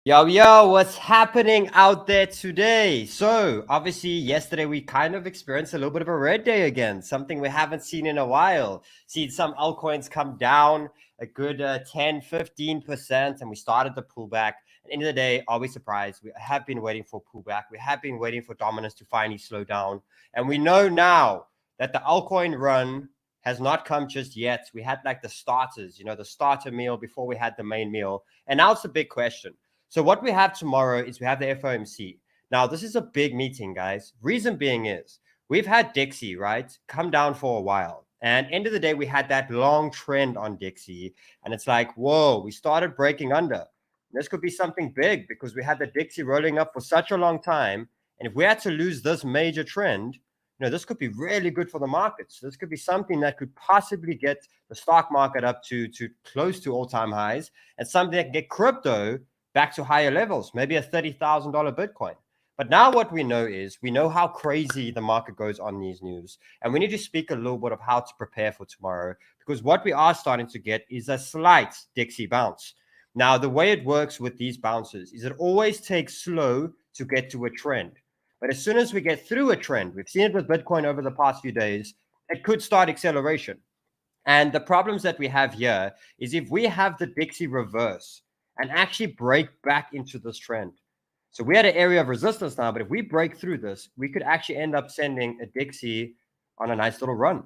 Yo, what's happening out there today? So, obviously, yesterday we kind of experienced a little bit of a red day again, something we haven't seen in a while. Seen some altcoins come down a good 10, 15%, and we started the pullback. At the end of the day, are we surprised? We have been waiting for pullback. We have been waiting for dominance to finally slow down. And we know now that the altcoin run has not come just yet. We had like the starters, the starter meal before we had the main meal. And now it's the big question. So what we have tomorrow is we have the FOMC. Now, this is a big meeting, guys. Reason being is we've had Dixie, right, come down for a while. And end of the day, we had that long trend on Dixie. And it's like, whoa, we started breaking under. This could be something big because we had the Dixie rolling up for such a long time. And if we had to lose this major trend, this could be really good for the markets. This could be something that could possibly get the stock market up to close to all-time highs, and something that can get crypto back to higher levels, maybe a $30,000 Bitcoin. But now what we know is we know how crazy the market goes on these news. And we need to speak a little bit of how to prepare for tomorrow, because what we are starting to get is a slight Dixie bounce. Now, the way it works with these bounces is it always takes slow to get to a trend. But as soon as we get through a trend, we've seen it with Bitcoin over the past few days, it could start acceleration. And the problems that we have here is if we have the Dixie reverse and actually break back into this trend. So we had an area of resistance now, but if we break through this, we could actually end up sending a Dixie on a nice little run.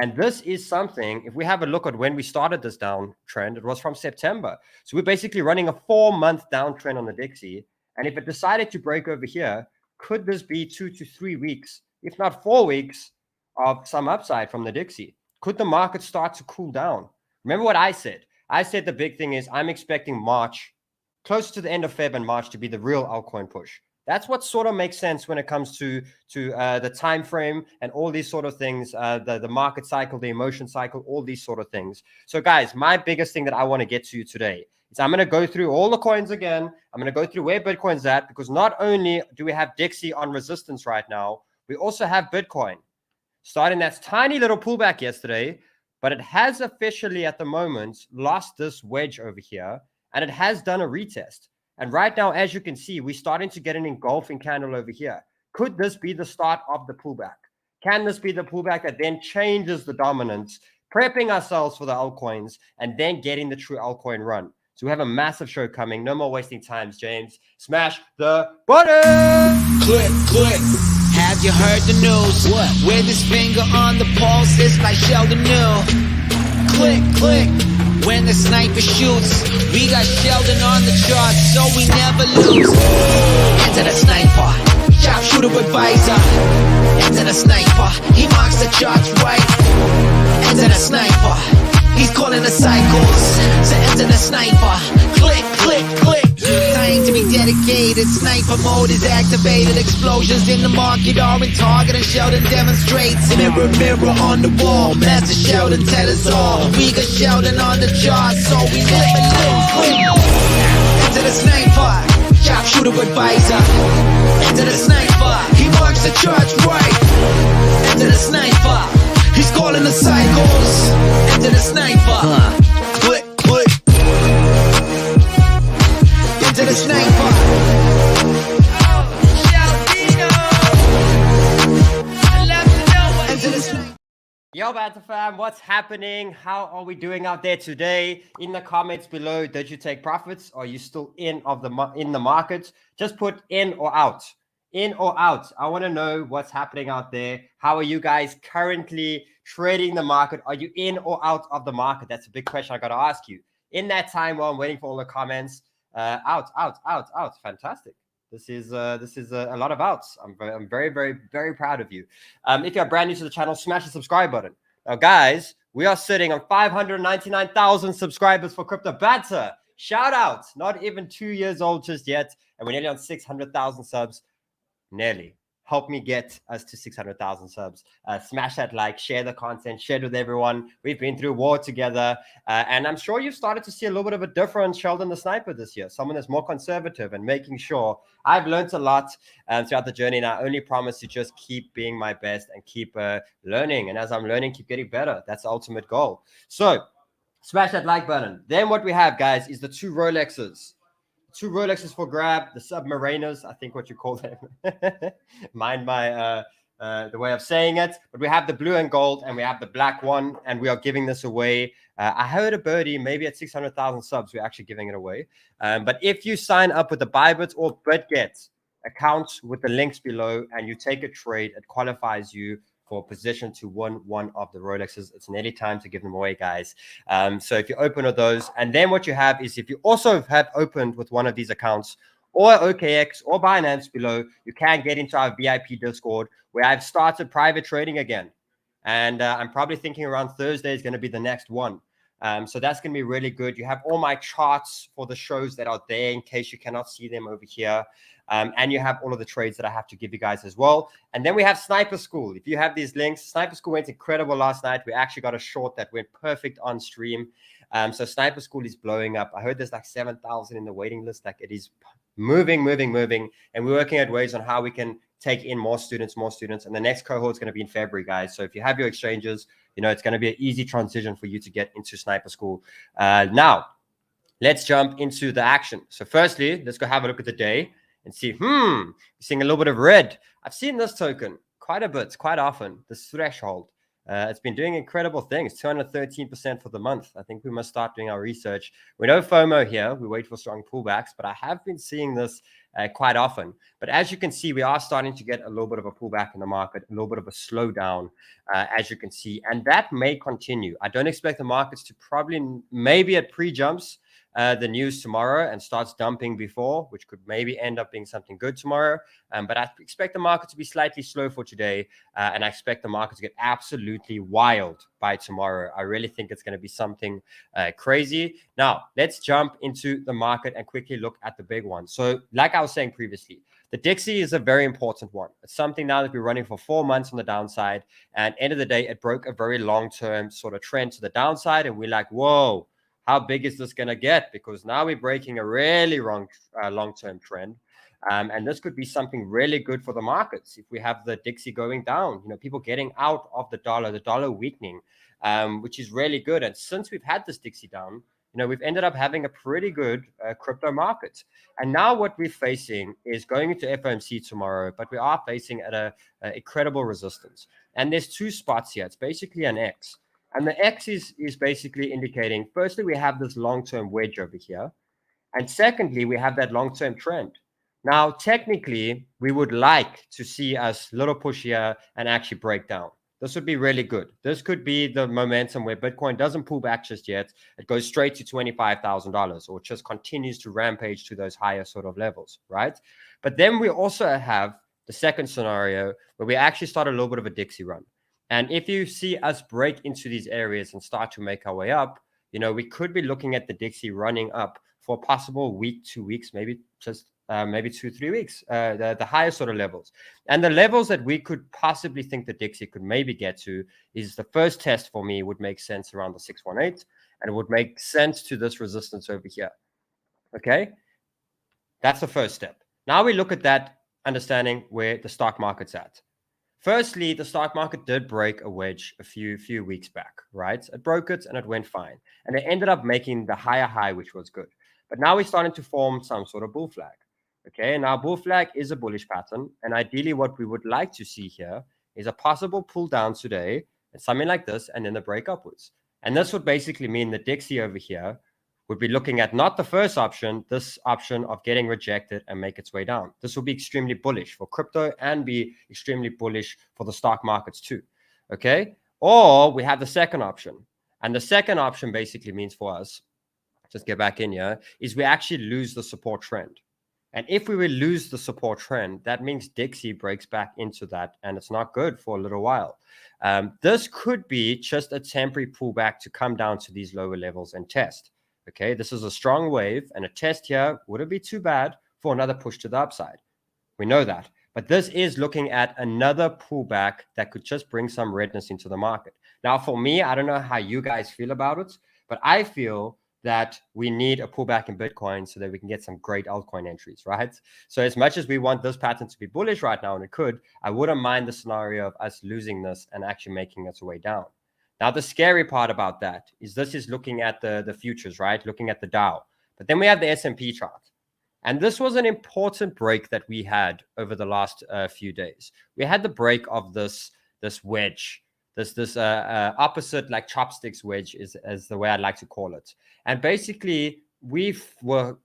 And this is something, if we have a look at when we started this downtrend, it was from September. So we're basically running a 4-month downtrend on the Dixie. And if it decided to break over here, could this be 2 to 3 weeks, if not 4 weeks, of some upside from the Dixie? Could the market start to cool down? Remember what I said? I said the big thing is I'm expecting March, close to the end of Feb and March, to be the real altcoin push. That's what sort of makes sense when it comes to the time frame and all these sort of things, the market cycle, the emotion cycle, all these sort of things. So guys, my biggest thing that I want to get to you today is I'm going to go through all the coins again. I'm going to go through where Bitcoin's at, because not only do we have Dixie on resistance right now, we also have Bitcoin starting that tiny little pullback yesterday. But it has officially at the moment lost this wedge over here, and it has done a retest. And right now, as you can see, we're starting to get an engulfing candle over here. Could this be the start of the pullback? Can this be the pullback that then changes the dominance, prepping ourselves for the altcoins, and then getting the true altcoin run? So we have a massive show coming. No more wasting time, James. Smash the button! Click. Have you heard the news? What? With his finger on the pulse, it's like Sheldon knew. Click. When the sniper shoots, we got Sheldon on the charts, so we never lose. Enter the sniper, sharpshooter advisor. Enter the sniper, he marks the charts right. Enter the sniper, he's calling the cycles. So enter the sniper, click. Time to be dedicated, sniper mode is activated. Explosions in the market are in target, and Sheldon demonstrates. Mirror on the wall, Master Sheldon tell us all. We got Sheldon on the charts, so we never lose. Enter the sniper, sharpshooter advisor. Enter the sniper, he marks the charts right. Enter the sniper, he's calling the cycles. Enter the sniper, click. Enter the sniper. Yo, Banter fam, what's happening? How are we doing out there today? In the comments below, did you take profits? Are you still in the market? Just put in or out. In or out. I want to know what's happening out there. How are you guys currently trading the market? Are you in or out of the market? That's a big question I got to ask you. In that time while I'm waiting for all the comments, out. Fantastic. This is a lot of outs. I'm very, very, very proud of you. If you're brand new to the channel, smash the subscribe button. Now, guys, we are sitting on 599,000 subscribers for Crypto Banter. Shout out. Not even 2 years old just yet, and we're nearly on 600,000 subs. Nearly. Help me get us to 600,000 subs. Smash that like, share the content, share it with everyone. We've been through war together. And I'm sure you've started to see a little bit of a different Sheldon the Sniper this year. Someone that's more conservative and making sure. I've learned a lot throughout the journey. And I only promise to just keep being my best and keep learning. And as I'm learning, keep getting better. That's the ultimate goal. So smash that like button. Then what we have, guys, is the two Rolexes. 2 Rolexes for grab, the Submariners, I think what you call them. Mind my the way of saying it. But we have the blue and gold, and we have the black one, and we are giving this away. I heard a birdie, maybe at 600,000 subs, we're actually giving it away. But if you sign up with the ByBit or Bitget account with the links below, and you take a trade, it qualifies you for position to win one of the Rolexes. It's nearly time to give them away, guys. So if you open one of those, and then what you have is if you also have opened with one of these accounts, or OKX or Binance below, you can get into our VIP Discord where I've started private trading again. And I'm probably thinking around Thursday is going to be the next one. So that's going to be really good. You have all my charts for the shows that are there in case you cannot see them over here. And you have all of the trades that I have to give you guys as well. And then we have Sniper School. If you have these links, Sniper School went incredible last night. We actually got a short that went perfect on stream. So Sniper School is blowing up. I heard there's like 7,000 in the waiting list. Like it is moving. And we're working at ways on how we can take in more students. And the next cohort is going to be in February, guys. So if you have your exchanges, you know, it's going to be an easy transition for you to get into Sniper School. Now, let's jump into the action. So firstly, let's go have a look at the day and see, you're seeing a little bit of red. I've seen this token quite a bit, quite often, this threshold. It's been doing incredible things, 213% for the month. I think we must start doing our research. We know FOMO here. We wait for strong pullbacks, but I have been seeing this quite often. But as you can see, we are starting to get a little bit of a pullback in the market, a little bit of a slowdown, as you can see. And that may continue. I don't expect the markets to maybe at pre-jumps, the news tomorrow and starts dumping before, which could maybe end up being something good tomorrow. But I expect the market to be slightly slow for today. And I expect the market to get absolutely wild by tomorrow. I really think it's going to be something crazy. Now, let's jump into the market and quickly look at the big one. So like I was saying previously, the Dixie is a very important one. It's something now that we're running for 4 months on the downside. And end of the day, it broke a very long-term sort of trend to the downside. And we're like, whoa, how big is this going to get? Because now we're breaking a really long-term trend. And this could be something really good for the markets if we have the Dixie going down, you know, people getting out of the dollar weakening, which is really good. And since we've had this Dixie down, you know, we've ended up having a pretty good crypto market. And now what we're facing is going into FOMC tomorrow, but we are facing at a incredible resistance. And there's 2 spots here. It's basically an X. And the X is basically indicating, firstly, we have this long-term wedge over here. And secondly, we have that long-term trend. Now, technically, we would like to see us little push here and actually break down. This would be really good. This could be the momentum where Bitcoin doesn't pull back just yet. It goes straight to $25,000 or just continues to rampage to those higher sort of levels, right? But then we also have the second scenario where we actually start a little bit of a Dixie run. And if you see us break into these areas and start to make our way up, you know, we could be looking at the Dixie running up for a possible week, 2 weeks, maybe just maybe 2-3 weeks, the higher sort of levels. And the levels that we could possibly think the Dixie could maybe get to is the first test for me would make sense around the 618, and it would make sense to this resistance over here. Okay, that's the first step. Now we look at that, understanding where the stock market's at. Firstly, the stock market did break a wedge a few weeks back, right? It broke it and it went fine. And it ended up making the higher high, which was good. But now we're starting to form some sort of bull flag. Okay, now bull flag is a bullish pattern. And ideally what we would like to see here is a possible pull down today and something like this, and then the break upwards. And this would basically mean the Dixie over here would be looking at not the first option, this option of getting rejected and make its way down. This will be extremely bullish for crypto and be extremely bullish for the stock markets too, okay? Or we have the second option. And the second option basically means for us, just get back in here, is we actually lose the support trend. And if we will lose the support trend, that means Dixie breaks back into that, and it's not good for a little while. This could be just a temporary pullback to come down to these lower levels and test. Okay, this is a strong wave, and a test here wouldn't be too bad for another push to the upside. We know that. But this is looking at another pullback that could just bring some redness into the market. Now, for me, I don't know how you guys feel about it, but I feel that we need a pullback in Bitcoin so that we can get some great altcoin entries, right? So as much as we want this pattern to be bullish right now, and it could, I wouldn't mind the scenario of us losing this and actually making its way down. Now, the scary part about that is this is looking at the futures, right? Looking at the Dow. But then we have the S&P chart. And this was an important break that we had over the last few days. We had the break of this wedge, this opposite like chopsticks wedge is the way I'd like to call it. And basically we were,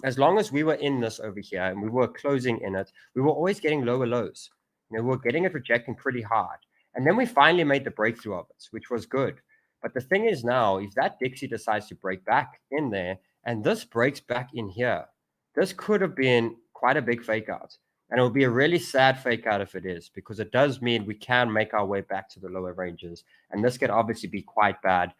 as long as we were in this over here and we were closing in it, we were always getting lower lows. You know, we were getting it rejecting pretty hard. And then we finally made the breakthrough of it, which was good. But the thing is now, if that Dixie decides to break back in there and this breaks back in here, this could have been quite a big fake out. And it will be a really sad fake out if it is, because it does mean we can make our way back to the lower ranges. And this could obviously be quite bad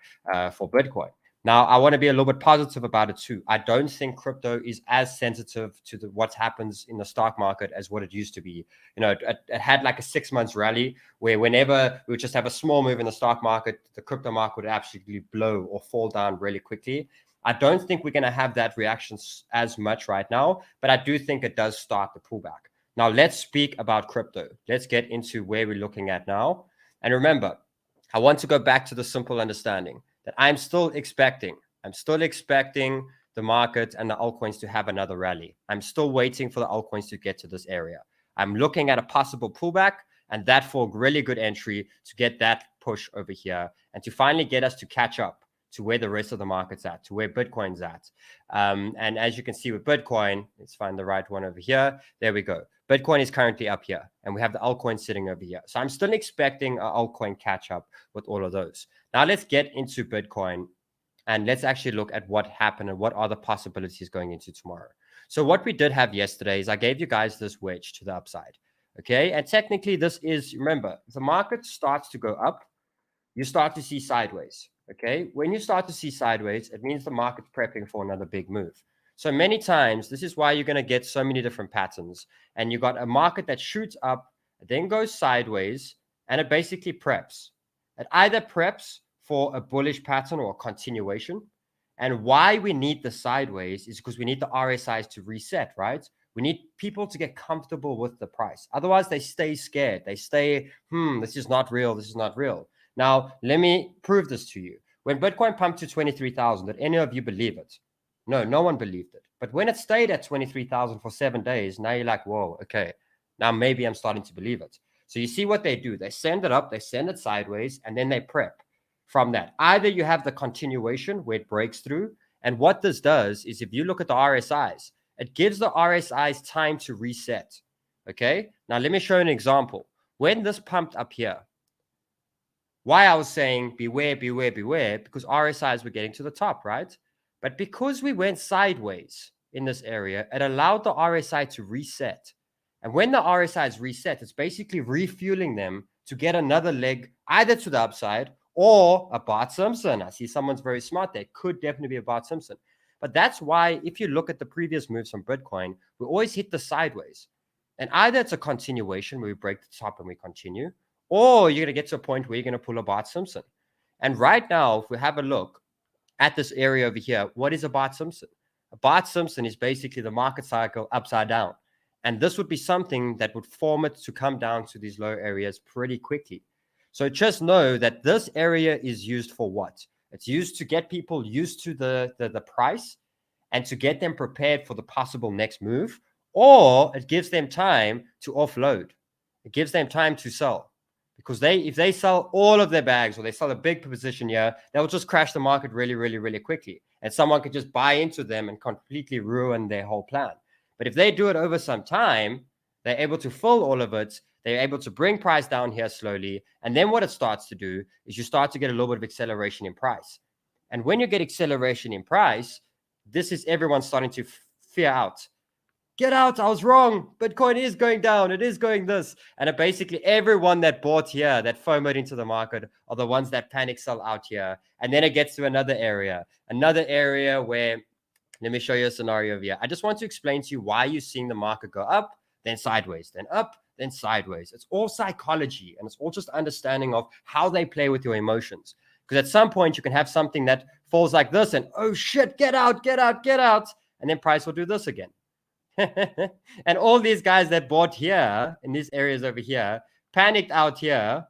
for Bitcoin. Now, I want to be a little bit positive about it too. I don't think crypto is as sensitive to what happens in the stock market as what it used to be. You know, it had like a 6 months rally where whenever we would just have a small move in the stock market, the crypto market would absolutely blow or fall down really quickly. I don't think we're going to have that reaction as much right now, but I do think it does start the pullback. Now, let's speak about crypto. Let's get into where we're looking at now. And remember, I want to go back to the simple understanding that I'm still expecting the market and the altcoins to have another rally. I'm still waiting for the altcoins to get to this area. I'm looking at a possible pullback, and that for a really good entry to get that push over here and to finally get us to catch up to where the rest of the market's at, to where Bitcoin's at. And as you can see with Bitcoin, let's find the right one over here. There we go. Bitcoin is currently up here, and we have the altcoin sitting over here. So I'm still expecting an altcoin catch up with all of those. Now let's get into Bitcoin, and let's actually look at what happened and what are the possibilities going into tomorrow. So what we did have yesterday is I gave you guys this wedge to the upside. Okay, and technically this is, remember, if the market starts to go up, you start to see sideways. Okay, when you start to see sideways, it means the market's prepping for another big move. So many times, this is why you're going to get so many different patterns. And you got a market that shoots up, then goes sideways, and it basically preps. It either preps for a bullish pattern or a continuation. And why we need the sideways is because we need the RSIs to reset, right? We need people to get comfortable with the price. Otherwise, they stay scared. They stay, this is not real. This is not real. Now, let me prove this to you. When Bitcoin pumped to 23,000, did any of you believe it? No, no one believed it. But when it stayed at 23,000 for 7 days, now you're like, whoa, okay, now maybe I'm starting to believe it. So you see what they do. They send it up, they send it sideways, and then they prep from that. Either you have the continuation where it breaks through. And what this does is if you look at the RSIs, it gives the RSIs time to reset. Okay, now let me show you an example. When this pumped up here, why I was saying beware, beware, beware, because RSIs were getting to the top, right? But because we went sideways in this area, it allowed the RSI to reset. And when the RSIs reset, it's basically refueling them to get another leg either to the upside or a 𝗕𝗬𝗕𝗬𝗕. I see someone's very smart. There could definitely be a 𝗕𝗬𝗕𝗬𝗕. But that's why if you look at the previous moves from Bitcoin, we always hit the sideways. And either it's a continuation where we break the top and we continue, or you're going to get to a point where you're going to pull a 𝗕𝗬𝗕𝗬𝗕. And right now, if we have a look at this area over here, what is a 𝗕𝗬𝗕𝗬𝗕? A 𝗕𝗬𝗕𝗬𝗕 is basically the market cycle upside down. And this would be something that would form it to come down to these low areas pretty quickly. So just know that this area is used for what? It's used to get people used to the price and to get them prepared for the possible next move, or it gives them time to offload. It gives them time to sell. Because if they sell all of their bags or they sell a big position here, they'll just crash the market really, really, really quickly. And someone could just buy into them and completely ruin their whole plan. But if they do it over some time, they're able to fill all of it. They're able to bring price down here slowly. And then what it starts to do is you start to get a little bit of acceleration in price. And when you get acceleration in price, this is everyone starting to fear out. Get out, I was wrong. Bitcoin is going down. It is going this. And basically everyone that bought here, that FOMO'd into the market, are the ones that panic sell out here. And then it gets to another area where, let me show you a scenario over here. I just want to explain to you why you're seeing the market go up, then sideways, then up, then sideways. It's all psychology, and it's all just understanding of how they play with your emotions. Because at some point you can have something that falls like this and, oh shit, get out, get out, get out. And then price will do this again. And all these guys that bought here in these areas over here panicked out here,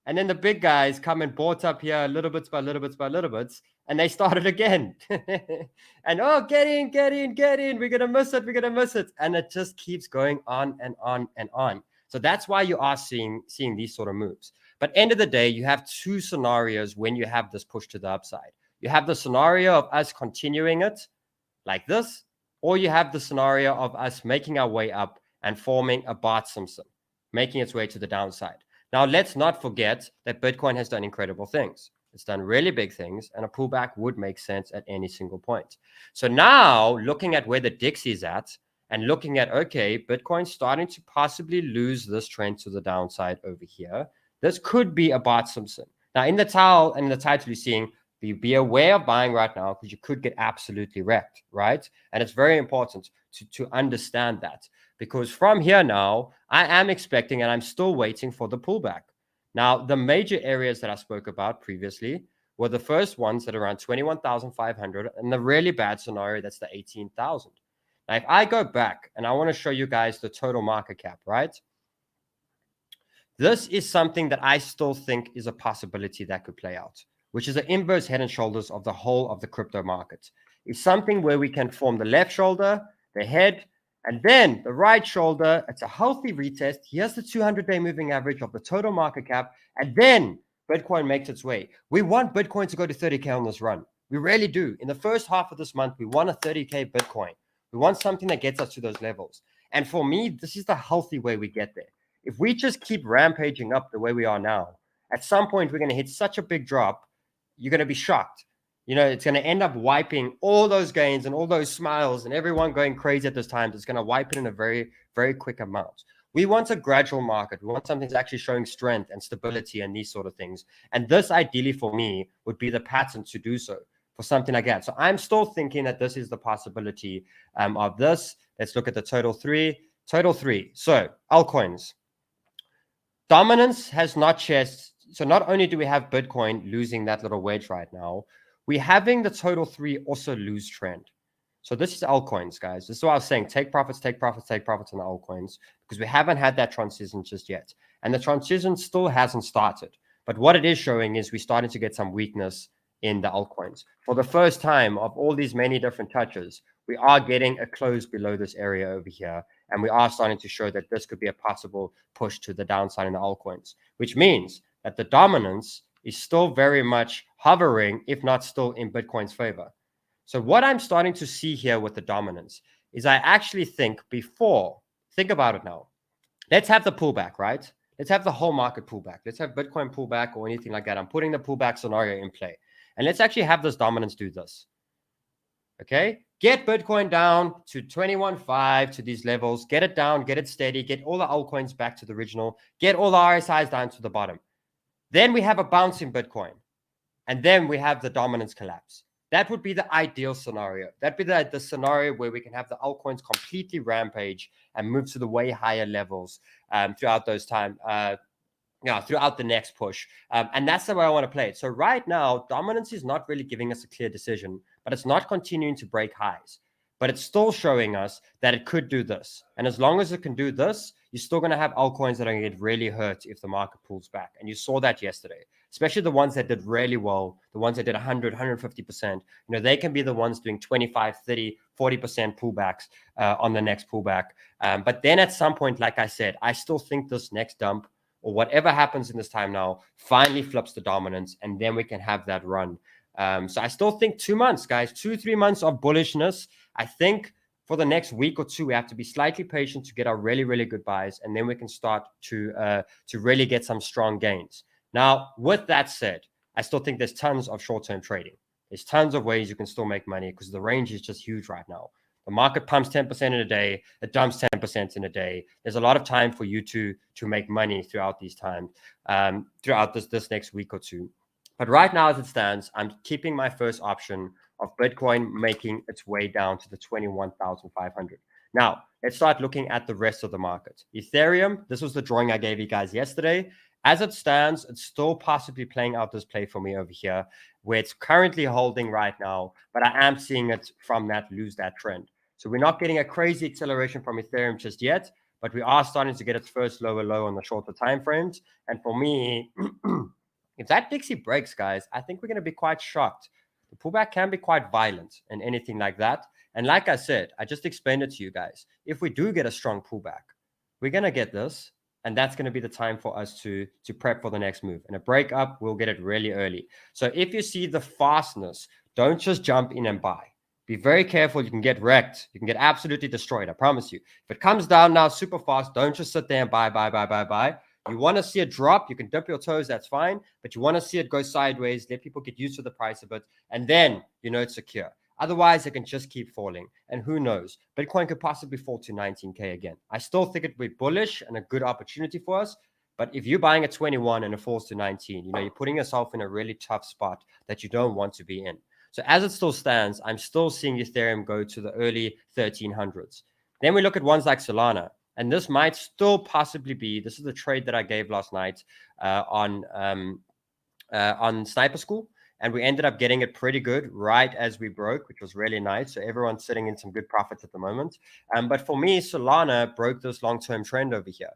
and then the big guys come and bought up here little bits by little bits by little bits, and they started again. And oh, get in, we're gonna miss it, and it just keeps going on and on and on. So that's why you are seeing these sort of moves. But end of the day, you have two scenarios when you have this push to the upside. You have the scenario of us continuing it like this, or you have the scenario of us making our way up and forming a 𝗕𝗬𝗕𝗫, making its way to the downside. Now, let's not forget that Bitcoin has done incredible things. It's done really big things, and a pullback would make sense at any single point. So now, looking at where the DYDX is at, and looking at, okay, Bitcoin's starting to possibly lose this trend to the downside over here. This could be a 𝗕𝗬𝗕𝗫. Now, in the title you're seeing, be aware of buying right now because you could get absolutely wrecked, right? And it's very important to understand that, because from here now, I am expecting and I'm still waiting for the pullback. Now, the major areas that I spoke about previously were the first ones at around 21,500, and the really bad scenario, that's the 18,000. Now, if I go back and I want to show you guys the total market cap, right? This is something that I still think is a possibility that could play out, which is an inverse head and shoulders of the whole of the crypto market. It's something where we can form the left shoulder, the head, and then the right shoulder. It's a healthy retest. Here's the 200-day moving average of the total market cap, and then Bitcoin makes its way. We want Bitcoin to go to 30K on this run. We really do. In the first half of this month, we want a 30K Bitcoin. We want something that gets us to those levels. And for me, this is the healthy way we get there. If we just keep rampaging up the way we are now, at some point, we're going to hit such a big drop, you're going to be shocked. You know, it's going to end up wiping all those gains and all those smiles and everyone going crazy at this time. It's going to wipe it in a very, very quick amount. We want a gradual market. We want something that's actually showing strength and stability and these sort of things. And this, ideally for me, would be the pattern to do so for something like that. So I'm still thinking that this is the possibility of this. Let's look at the total three. So altcoins. Dominance has not changed. So not only do we have Bitcoin losing that little wedge right now, we're having the total three also lose trend. So this is altcoins, guys. This is what I was saying. Take profits on the altcoins, because we haven't had that transition just yet. And the transition still hasn't started. But what it is showing is we're starting to get some weakness in the altcoins. For the first time of all these many different touches, we are getting a close below this area over here. And we are starting to show that this could be a possible push to the downside in the altcoins, which means that the dominance is still very much hovering, if not still in Bitcoin's favor. So what I'm starting to see here with the dominance is I actually think think about it now. Let's have the pullback, right? Let's have the whole market pullback. Let's have Bitcoin pullback or anything like that. I'm putting the pullback scenario in play. And let's actually have this dominance do this. Okay? Get Bitcoin down to 21.5 to these levels. Get it down, get it steady, get all the altcoins back to the original, get all the RSIs down to the bottom. Then we have a bounce in Bitcoin. And then we have the dominance collapse. That would be the ideal scenario. That'd be the scenario where we can have the altcoins completely rampage and move to the way higher levels throughout those time, throughout the next push. And that's the way I want to play it. So right now, dominance is not really giving us a clear decision, but it's not continuing to break highs. But it's still showing us that it could do this. And as long as it can do this, you're still going to have altcoins that are going to get really hurt if the market pulls back. And you saw that yesterday, especially the ones that did really well, the ones that did 100, 150%. You know, they can be the ones doing 25, 30, 40% pullbacks on the next pullback. But then at some point, like I said, I still think this next dump or whatever happens in this time now finally flips the dominance, and then we can have that run. So I still think 2 months, guys, 2-3 months of bullishness. I think for the next week or two, we have to be slightly patient to get our really, really good buys, and then we can start to really get some strong gains. Now, with that said, I still think there's tons of short-term trading. There's tons of ways you can still make money because the range is just huge right now. The market pumps 10% in a day. It dumps 10% in a day. There's a lot of time for you to make money throughout these times, throughout this next week or two. But right now, as it stands, I'm keeping my first option of Bitcoin making its way down to the 21,500. Now, let's start looking at the rest of the market. Ethereum, this was the drawing I gave you guys yesterday. As it stands, it's still possibly playing out this play for me over here, where it's currently holding right now, but I am seeing it from that lose that trend. So we're not getting a crazy acceleration from Ethereum just yet, but we are starting to get its first lower low on the shorter time frames. And for me, if that Dixie breaks, guys, I think we're going to be quite shocked the pullback can be quite violent and anything like that. And like I said, I just explained it to you guys. If we do get a strong pullback, we're going to get this. And that's going to be the time for us to prep for the next move. And a break up, we'll get it really early. So if you see the fastness, don't just jump in and buy. Be very careful. You can get wrecked. You can get absolutely destroyed. I promise you. If it comes down now super fast, don't just sit there and buy. You want to see a drop. You can dip your toes. That's fine. But you want to see it go sideways. Let people get used to the price a bit. And then you know it's secure. Otherwise, it can just keep falling. And who knows? Bitcoin could possibly fall to 19K again. I still think it would be bullish and a good opportunity for us. But if you're buying at 21 and it falls to 19, you know, you're putting yourself in a really tough spot that you don't want to be in. So as it still stands, I'm still seeing Ethereum go to the early 1300s. Then we look at ones like Solana. And this might still possibly be, this is the trade that I gave last night on Sniper School. And we ended up getting it pretty good right as we broke, which was really nice. So everyone's sitting in some good profits at the moment. But for me, Solana broke this long-term trend over here.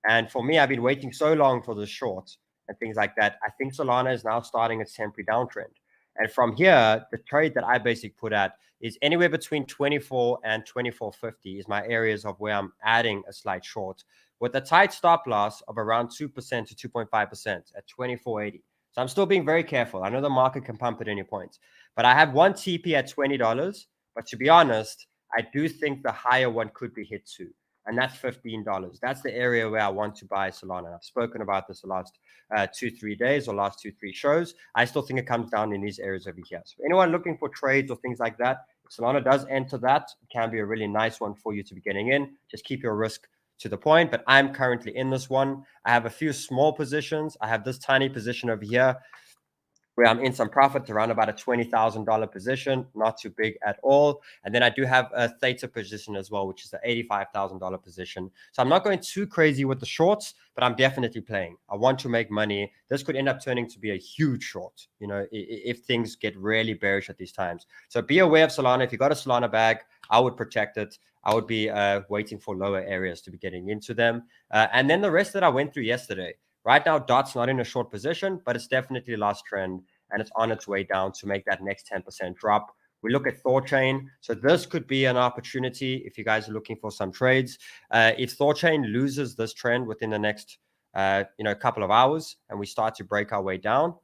And for me, I've been waiting so long for the short and things like that. I think Solana is now starting its temporary downtrend. And from here, the trade that I basically put at is anywhere between 24 and 24.50 is my areas of where I'm adding a slight short with a tight stop loss of around 2% to 2.5% at 24.80. So I'm still being very careful. I know the market can pump at any point, but I have one TP at $20. But to be honest, I do think the higher one could be hit too. And that's $15. That's the area where I want to buy Solana. I've spoken about this the last 2-3 days or last 2-3 shows. I still think it comes down in these areas over here. So anyone looking for trades or things like that, if Solana does enter that, it can be a really nice one for you to be getting in. Just keep your risk to the point. But I'm currently in this one. I have a few small positions. I have this tiny position over here where I'm in some profit around about a $20,000 position, not too big at all. And then I do have a THETA position as well, which is an $85,000 position. So I'm not going too crazy with the shorts, but I'm definitely playing. I want to make money. This could end up turning to be a huge short, you know, if things get really bearish at these times. So be aware of Solana. If you got a Solana bag, I would protect it. I would be waiting for lower areas to be getting into them. And then the rest that I went through yesterday. Right now, DOT's not in a short position, but it's definitely last trend, and it's on its way down to make that next 10% drop. We look at ThorChain. So this could be an opportunity if you guys are looking for some trades. If ThorChain loses this trend within the next couple of hours and we start to break our way down,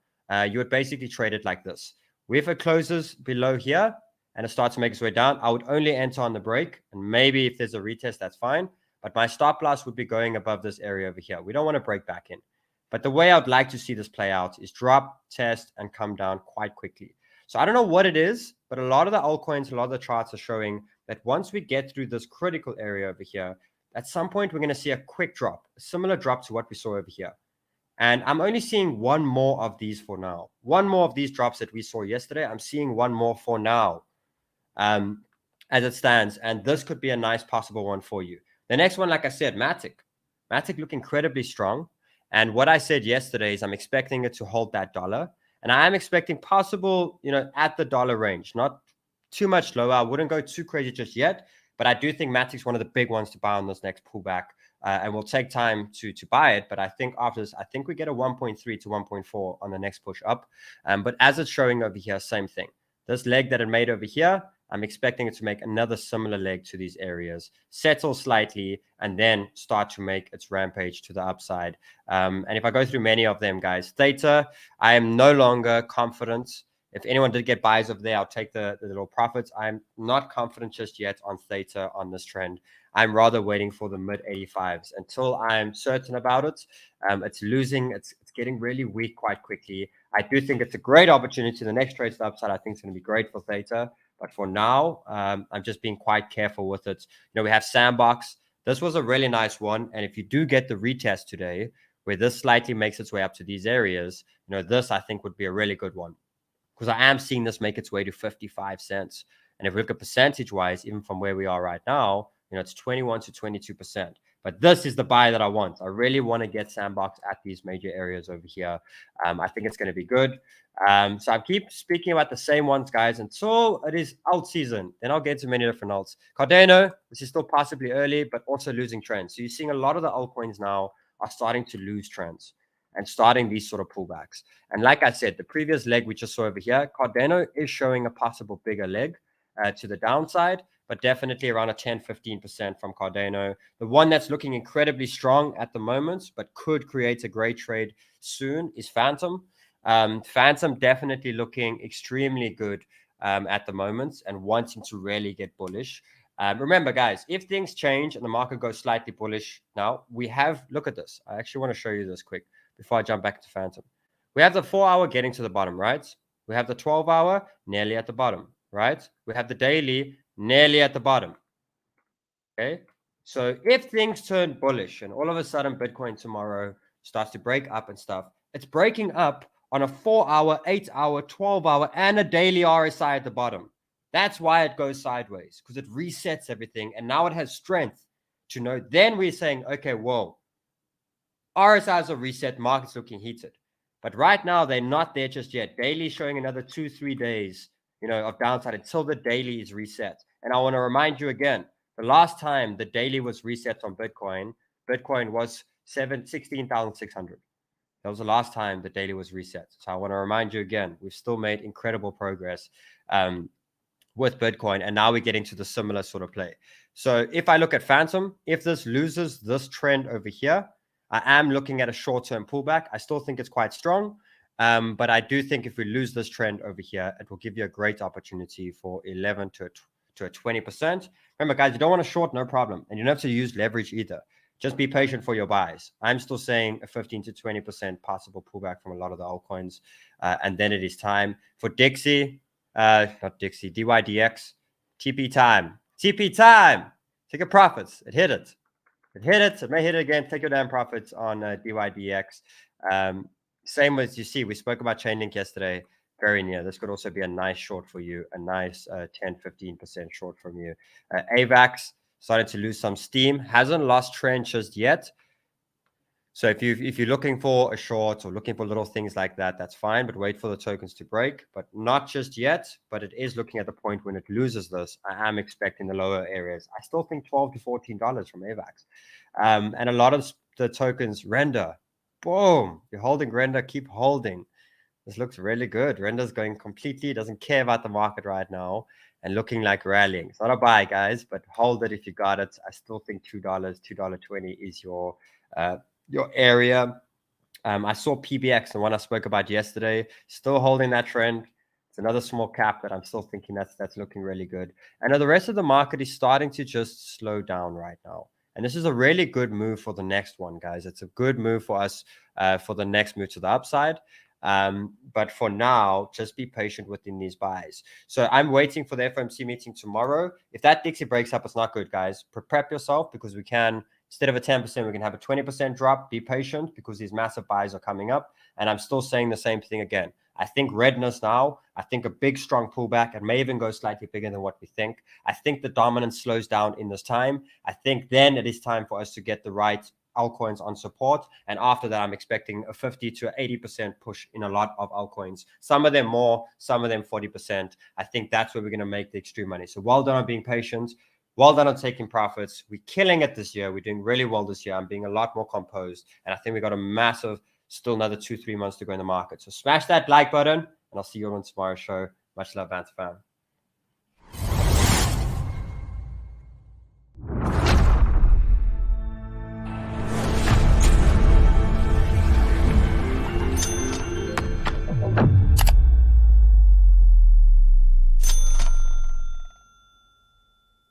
you would basically trade it like this. If it closes below here and it starts to make its way down, I would only enter on the break. And maybe if there's a retest, that's fine. But my stop loss would be going above this area over here. We don't want to break back in. But the way I'd like to see this play out is drop, test, and come down quite quickly. So I don't know what it is, but a lot of the altcoins, a lot of the charts are showing that once we get through this critical area over here, at some point we're going to see a quick drop, a similar drop to what we saw over here. And I'm only seeing one more of these for now. One more of these drops that we saw yesterday. I'm seeing one more for now as it stands. And this could be a nice possible one for you. The next one, like I said, MATIC. MATIC look incredibly strong. And what I said yesterday is I'm expecting it to hold that dollar. And I am expecting possible, at the dollar range, not too much lower. I wouldn't go too crazy just yet. But I do think MATIC's one of the big ones to buy on this next pullback. And we'll take time to buy it. But I think after this, I think we get a 1.3 to 1.4 on the next push up. But as it's showing over here, same thing. This leg that it made over here, I'm expecting it to make another similar leg to these areas, settle slightly, and then start to make its rampage to the upside. And if I go through many of them, guys, THETA, I am no longer confident. If anyone did get buys over there, I'll take the little profits. I'm not confident just yet on THETA on this trend. I'm rather waiting for the mid 85s until I'm certain about it. It's losing. It's getting really weak quite quickly. I do think it's a great opportunity. The next trade to the upside, I think, is going to be great for THETA. But for now, I'm just being quite careful with it. We have Sandbox. This was a really nice one. And if you do get the retest today, where this slightly makes its way up to these areas, this, I think, would be a really good one. Because I am seeing this make its way to 55 cents. And if we look at percentage-wise, even from where we are right now, it's 21 to 22%. But this is the buy that I want. I really want to get Sandbox at these major areas over here. I think it's going to be good. So I keep speaking about the same ones, guys, until it is alt season. Then I'll get to many different alts. Cardano, this is still possibly early, but also losing trends. So you're seeing a lot of the altcoins now are starting to lose trends. and starting these sort of pullbacks. And like I said, the previous leg we just saw over here, Cardano is showing a possible bigger leg to the downside, but definitely around a 10-15% from Cardano. The one that's looking incredibly strong at the moment, but could create a great trade soon, is Fantom. Fantom definitely looking extremely good at the moment and wanting to really get bullish. Remember, guys, if things change and the market goes slightly bullish now, we have, look at this. I actually want to show you this quick before I jump back to Fantom. We have the 4-hour getting to the bottom, right? We have the 12-hour nearly at the bottom, right? We have the daily nearly at the bottom. Okay. So if things turn bullish and all of a sudden Bitcoin tomorrow starts to break up and stuff, it's breaking up on a 4-hour, 8-hour, 12-hour, and a daily RSI at the bottom. That's why it goes sideways, because it resets everything. And now it has strength to know. Then we're saying, okay, whoa, RSIs are reset, market's looking heated. But right now, they're not there just yet. Daily showing another 2-3 days, of downside until the daily is reset. And I want to remind you again, the last time the daily was reset on Bitcoin, Bitcoin was 16,600. That was the last time the daily was reset. So I want to remind you again, we've still made incredible progress with Bitcoin. And now we're getting to the similar sort of play. So if I look at Fantom, if this loses this trend over here, I am looking at a short-term pullback. I still think it's quite strong. But I do think if we lose this trend over here, it will give you a great opportunity for 11 to a 20%. Remember, guys, you don't want to short, no problem. And you don't have to use leverage either. Just be patient for your buys. I'm still saying a 15 to 20% possible pullback from a lot of the altcoins. And then it is time for DYDX, TP time. TP time. Take your profits. It hit it. It hit it. It may hit it again. Take your damn profits on DYDX. Same as you see, we spoke about Chainlink yesterday. Very near. This could also be a nice short for you. A nice 10-15% short from you. AVAX started to lose some steam. Hasn't lost trend just yet. So if you're looking for a short or looking for little things like that, that's fine. But wait for the tokens to break. But not just yet. But it is looking at the point when it loses this. I am expecting the lower areas. I still think $12 to $14 from AVAX. And a lot of the tokens render. Boom. You're holding render. Keep holding. This looks really good. Render's going completely. Doesn't care about the market right now. And looking like rallying. It's not a buy, guys. But hold it if you got it. I still think $2, $2.20 is your area. I saw PBX, the one I spoke about yesterday, still holding that trend. It's another small cap that I'm still thinking that's looking really good. And the rest of the market is starting to just slow down right now. And this is a really good move for the next one, guys. It's a good move for us for the next move to the upside. But for now, just be patient within these buys. So I'm waiting for the FOMC meeting tomorrow. If that Dixie breaks up, it's not good, guys. Prep yourself, because we can, instead of a 10%, we can have a 20% drop. Be patient, because these massive buys are coming up. And I'm still saying the same thing again. I think redness now. I think a big, strong pullback. It may even go slightly bigger than what we think. I think the dominance slows down in this time. I think then it is time for us to get the right altcoins on support. And after that, I'm expecting a 50 to 80% push in a lot of altcoins. Some of them more, some of them 40%. I think that's where we're going to make the extreme money. So well done on being patient. Well done on taking profits. We're killing it this year. We're doing really well this year. I'm being a lot more composed. And I think we got a massive, still another 2-3 months to go in the market. So smash that like button, and I'll see you on tomorrow's show. Much love, Banter fam.